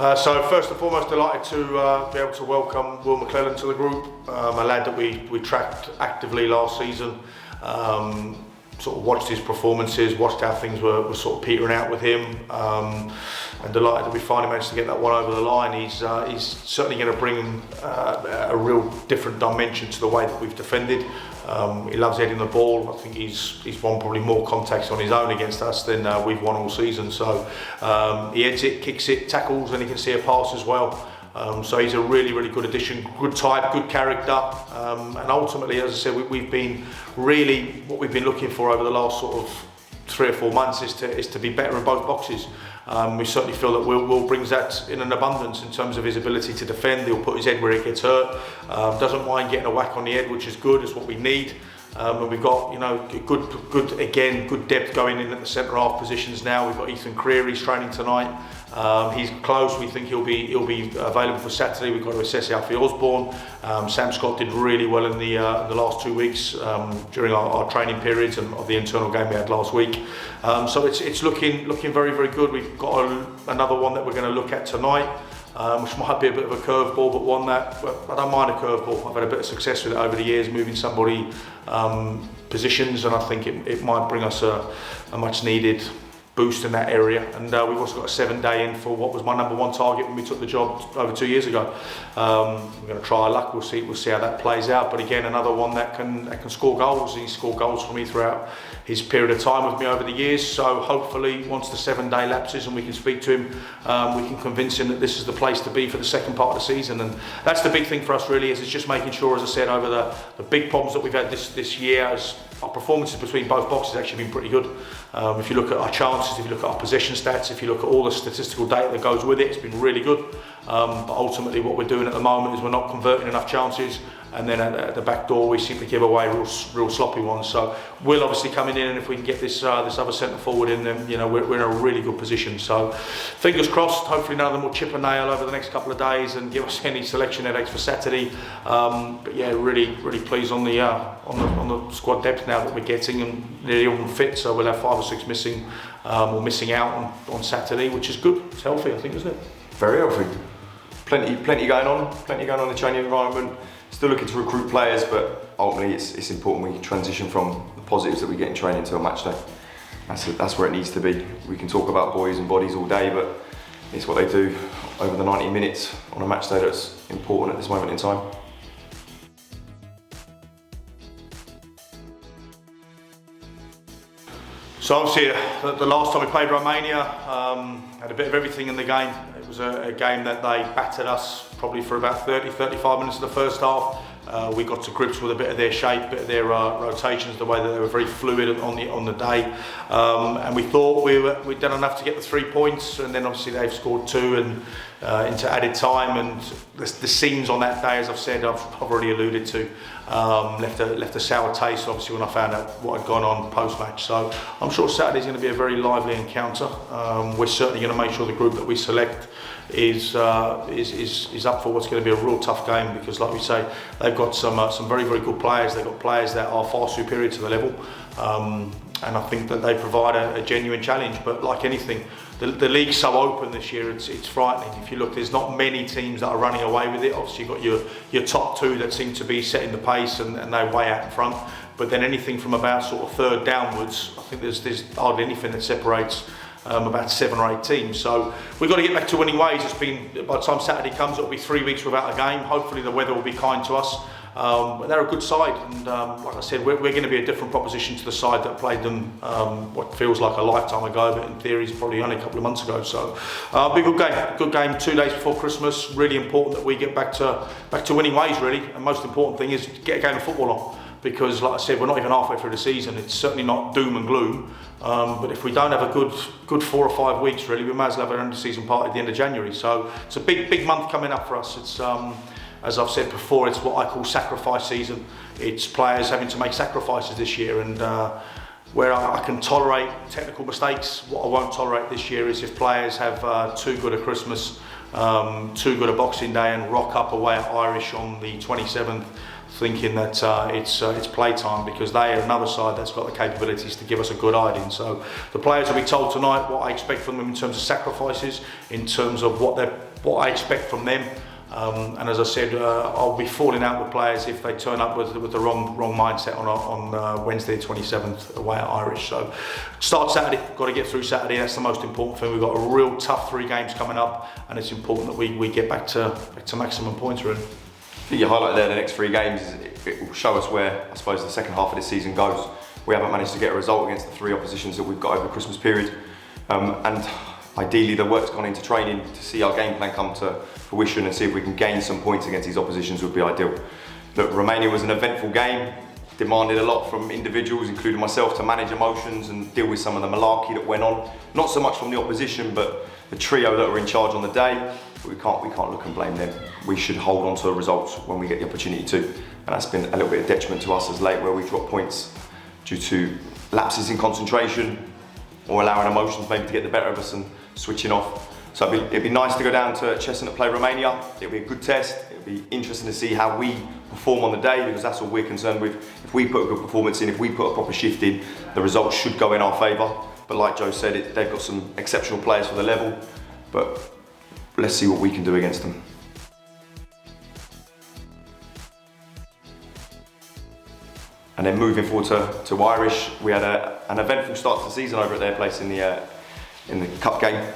So first and foremost, delighted to be able to welcome Will McClellan to the group, a lad that we tracked actively last season. Sort of watched his performances, watched how things were sort of petering out with him, and delighted that we finally managed to get that one over the line. He's certainly going to bring a real different dimension to the way that we've defended. He loves heading the ball. I think he's won probably more contacts on his own against us than we've won all season. So he heads it, kicks it, tackles, and he can see a pass as well. So he's a really good addition, good type, good character, and ultimately, as I said, we've been really what we've been looking for over the last sort of 3 or 4 months is to be better in both boxes. We certainly feel that Will brings that in an abundance in terms of his ability to defend. He'll put his head where it gets hurt, doesn't mind getting a whack on the head, which is good, is what we need. And we've got, good depth going in at the centre half positions now. We've got Ethan Creary's training tonight. He's close. We think he'll be available for Saturday. We've got to assess Alfie Osborne. Sam Scott did really well in the last 2 weeks during our training periods and of the internal game we had last week. So it's looking very good. We've got another one that we're going to look at tonight, which might be a bit of a curveball, but one that I don't mind a curveball. I've had a bit of success with it over the years, moving somebody positions, and I think it might bring us a much needed boost in that area. And we've also got a 7-day in for what was my #1 target when we took the job over 2 years ago. We're going to try our luck. We'll see how that plays out. But again, another one that can score goals. He's scored goals for me throughout his period of time with me over the years. So hopefully, once the 7-day lapses and we can speak to him, we can convince him that this is the place to be for the second part of the season. And that's the big thing for us, really, is it's just making sure, as I said, over the big problems that we've had this year, as our performances between both boxes have actually been pretty good. If you look at our chances, if you look at our possession stats, if you look at all the statistical data that goes with it, it's been really good. But ultimately what we're doing at the moment is we're not converting enough chances, and then at the back door we seem to give away real sloppy ones. So Will obviously coming in, and if we can get this other centre forward in, then we're in a really good position. So fingers crossed, hopefully none of them will chip a nail over the next couple of days and give us any selection headaches for Saturday. But yeah, really pleased on the squad depth now that we're getting, and nearly all fit. So we'll have 5 or 6 missing or missing out on Saturday, which is good. It's healthy, I think, isn't it? Very healthy. Plenty going on in the training environment. Still looking to recruit players, but ultimately it's important we transition from the positives that we get in training to a match day. That's where it needs to be. We can talk about boys and bodies all day, but it's what they do over the 90 minutes on a match day that's important at this moment in time. So obviously the last time we played Romania, had a bit of everything in the game. It was a game that they battered us probably for about 30-35 minutes of the first half. We got to grips with a bit of their shape, a bit of their rotations, the way that they were very fluid on the day. And we thought we'd done enough to get the 3 points, and then obviously they've scored 2 and into added time. And the scenes on that day, as I've said, I've already alluded to, left a sour taste obviously when I found out what had gone on post-match. So I'm sure Saturday's going to be a very lively encounter. We're certainly going to make sure the group that we select is up for what's going to be a real tough game, because like we say, they've got some very good players. They've got players that are far superior to the level, and I think that they provide a genuine challenge. But like anything, the league's so open this year, it's frightening. If you look, there's not many teams that are running away with it. Obviously you've got your top 2 that seem to be setting the pace and they're way out in front, but then anything from about sort of 3rd downwards, I think there's hardly anything that separates about 7 or 8 teams. So we've got to get back to winning ways. By the time Saturday comes, it'll be 3 weeks without a game. Hopefully the weather will be kind to us. But they're a good side, and like I said, we're going to be a different proposition to the side that played them what feels like a lifetime ago, but in theory it's probably only a couple of months ago. So big good game 2 days before Christmas. Really important that we get back to winning ways, really, and most important thing is get a game of football on, because like I said, we're not even halfway through the season. It's certainly not doom and gloom, but if we don't have a good 4 or 5 weeks, really, we might as well have an end of season party at the end of January. So it's a big month coming up for us. It's as I've said before, it's what I call sacrifice season. It's players having to make sacrifices this year, and where I can tolerate technical mistakes, what I won't tolerate this year is if players have too good a Christmas, too good a Boxing Day, and rock up away at Irish on the 27th thinking that it's playtime, because they are another side that's got the capabilities to give us a good hiding. So the players will be told tonight what I expect from them in terms of sacrifices, in terms of what they're what I expect from them. And as I said, I'll be falling out with players if they turn up with the wrong mindset on Wednesday 27th away at Irish. So start Saturday, got to get through Saturday, that's the most important thing. We've got a real tough 3 games coming up, and it's important that we get back to maximum points really. I think you highlighted there the next 3 games, it will show us where I suppose the second half of this season goes. We haven't managed to get a result against the 3 oppositions that we've got over the Christmas period. And ideally the work's gone into training to see our game plan come to fruition and see if we can gain some points against these oppositions would be ideal. Look, Romania was an eventful game, demanded a lot from individuals, including myself, to manage emotions and deal with some of the malarkey that went on. Not so much from the opposition, but the trio that were in charge on the day. We can't look and blame them. We should hold on to the results when we get the opportunity to. And that's been a little bit of detriment to us as late, where we drop points due to lapses in concentration or allowing emotions maybe to get the better of us and switching off. So it'd be nice to go down to Cheshunt to play Romania. It'll be a good test. It'll be interesting to see how we perform on the day, because that's all we're concerned with. If we put a good performance in, if we put a proper shift in, the results should go in our favour. But like Joe said, they've got some exceptional players for the level, but let's see what we can do against them. And then moving forward to Irish, we had an eventful start to the season over at their place in the cup game.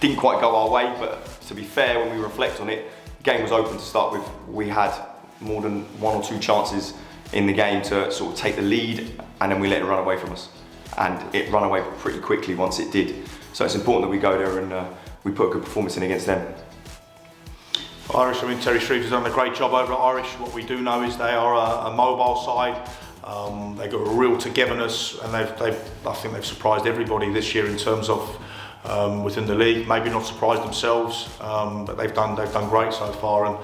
Didn't quite go our way, but to be fair, when we reflect on it, the game was open to start with. We had more than 1 or 2 chances in the game to sort of take the lead, and then we let it run away from us. And it ran away pretty quickly once it did. So it's important that we go there and we put a good performance in against them. Irish, I mean, Terry Shreves has done a great job over at Irish. What we do know is they are a mobile side. They've got a real togetherness, and I think they've surprised everybody this year in terms of within the league. Maybe not surprised themselves, but they've done great so far. And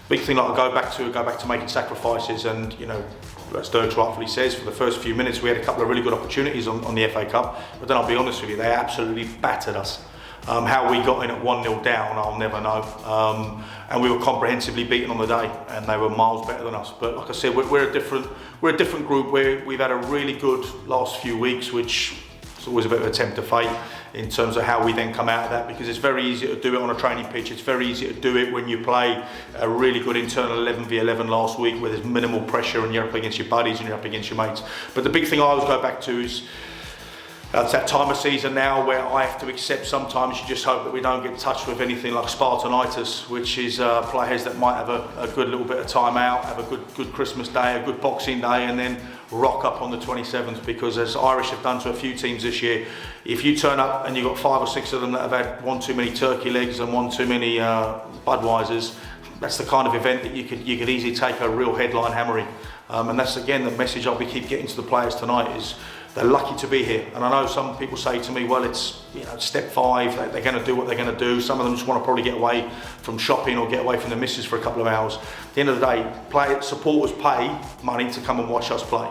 big thing, like, go back to making sacrifices. And you know, as Dirk rightfully says, for the first few minutes we had a couple of really good opportunities on the FA Cup, but then I'll be honest with you, they absolutely battered us. How we got in at 1-0 down, I'll never know. And we were comprehensively beaten on the day, and they were miles better than us. But like I said, we're a different group. We've had a really good last few weeks, which is always a bit of a attempt to fate in terms of how we then come out of that, because it's very easy to do it on a training pitch. It's very easy to do it when you play a really good internal 11v11 last week, where there's minimal pressure and you're up against your buddies and you're up against your mates. But the big thing I always go back to is it's that time of season now where I have to accept sometimes you just hope that we don't get touched with anything like Spartanitis, which is players that might have a good little bit of time out, have a good Christmas day, a good Boxing Day, and then rock up on the 27th, because as Irish have done to a few teams this year, if you turn up and you've got 5 or 6 of them that have had 1 too many turkey legs and 1 too many Budweisers, that's the kind of event that you could easily take a real headline hammering. And that's again the message I'll be keep getting to the players tonight is they're lucky to be here. And I know some people say to me, well, it's step 5, they're going to do what they're going to do. Some of them just want to probably get away from shopping or get away from the missus for a couple of hours. At the end of the day, supporters pay money to come and watch us play.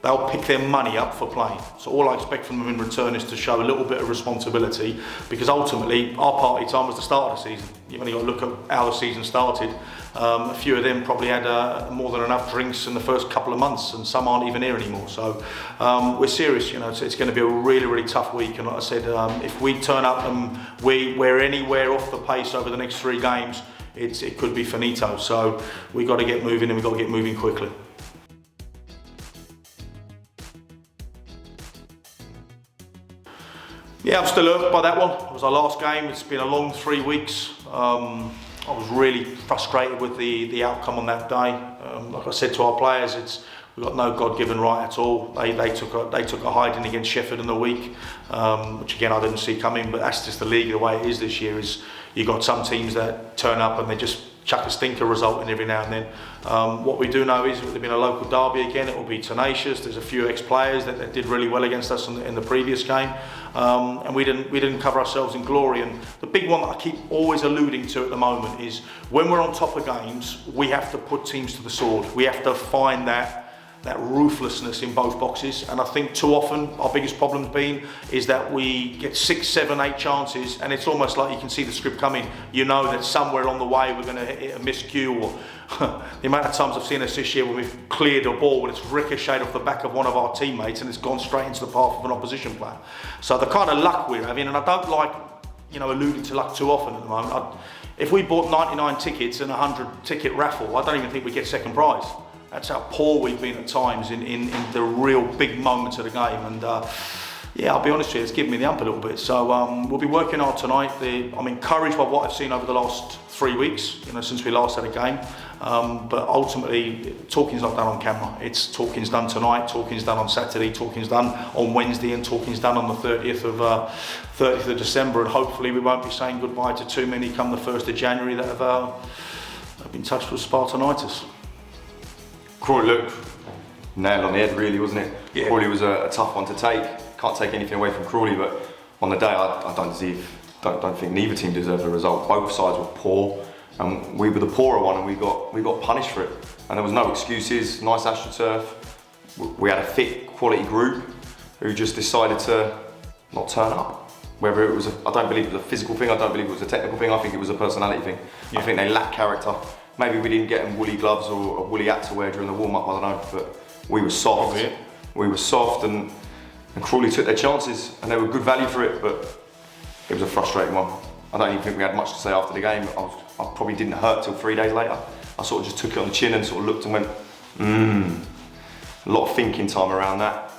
They'll pick their money up for playing. So all I expect from them in return is to show a little bit of responsibility, because ultimately our party time was the start of the season. You've only got to look at how the season started. A few of them probably had more than enough drinks in the first couple of months, and some aren't even here anymore. So we're serious, it's going to be a really, really tough week. And like I said, if we turn up and we're anywhere off the pace over the next 3 games, it could be finito. So we've got to get moving, and we've got to get moving quickly. Yeah, I'm still hurt by that one. It was our last game. It's been a long 3 weeks. I was really frustrated with the outcome on that day. Like I said to our players, we've got no God-given right at all. They took a hiding against Sheffield in the week, which again I didn't see coming. But that's just the league, the way it is this year. Is you got some teams that turn up and they just chuck a stinker result in every now and then. What we do know is there's been a local derby again. It will be tenacious. There's a few ex-players that did really well against us in the previous game, and we didn't cover ourselves in glory. And the big one that I keep always alluding to at the moment is when we're on top of games, we have to put teams to the sword. We have to find that ruthlessness in both boxes. And I think too often our biggest problem's been is that we get 6, 7, 8 chances, and it's almost like you can see the script coming. You know that somewhere along the way we're going to hit a miscue, or the amount of times I've seen us this year when we've cleared a ball when it's ricocheted off the back of one of our teammates and it's gone straight into the path of an opposition player. So the kind of luck we're having, and I don't like alluding to luck too often at the moment. if we bought 99 tickets and a 100 ticket raffle, I don't even think we get second prize. That's how poor we've been at times in the real big moments of the game. And yeah, I'll be honest with you, it's given me the ump a little bit. So we'll be working hard tonight. I'm encouraged by what I've seen over the last 3 weeks, since we last had a game. But ultimately, talking's not done on camera. Talking's done tonight, talking's done on Saturday, talking's done on Wednesday, and talking's done on the 30th of December. And hopefully we won't be saying goodbye to too many come the 1st of January that have been touched with Spartanitis. Crawley looked nailed on the head, really, wasn't it? Yeah. Crawley was a tough one to take. Can't take anything away from Crawley, but on the day, I don't think neither team deserved the result. Both sides were poor, and we were the poorer one, and we got punished for it. And there was no excuses. Nice AstroTurf. We had a fit, quality group who just decided to not turn up. Whether it was, I don't believe it was a physical thing. I don't believe it was a technical thing. I think it was a personality thing. Yeah. I think they lack character. Maybe we didn't get them woolly gloves or a woolly hat to wear during the warm-up. I don't know, but we were soft. Yeah. We were soft, and Crawley took their chances, and they were good value for it, but it was a frustrating one. I don't even think we had much to say after the game. I probably didn't hurt till 3 days later. I sort of just took it on the chin and sort of looked and went, A lot of thinking time around that.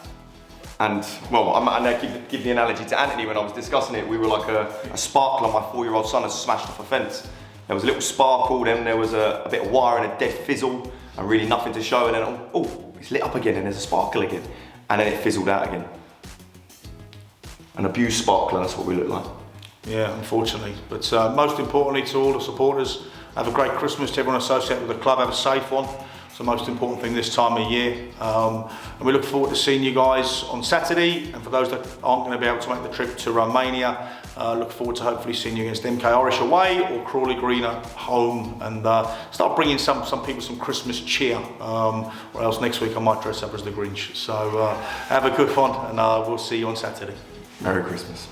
And, well, I give the analogy to Anthony when I was discussing it. We were like a sparkler my 4-year-old son has smashed off a fence. There was a little sparkle, then there was a bit of wire and a dead fizzle, and really nothing to show, and then, oh, it's lit up again, and there's a sparkle again. And then it fizzled out again. An abused sparkler, that's what we look like. Yeah, unfortunately. But most importantly to all the supporters, have a great Christmas to everyone associated with the club, have a safe one. It's the most important thing this time of year. And we look forward to seeing you guys on Saturday. And for those that aren't going to be able to make the trip to Romania, look forward to hopefully seeing you against MK Irish away or Crawley Green at home, and start bringing some people some Christmas cheer. Or else next week I might dress up as the Grinch. So have a good one, and we'll see you on Saturday. Merry Christmas.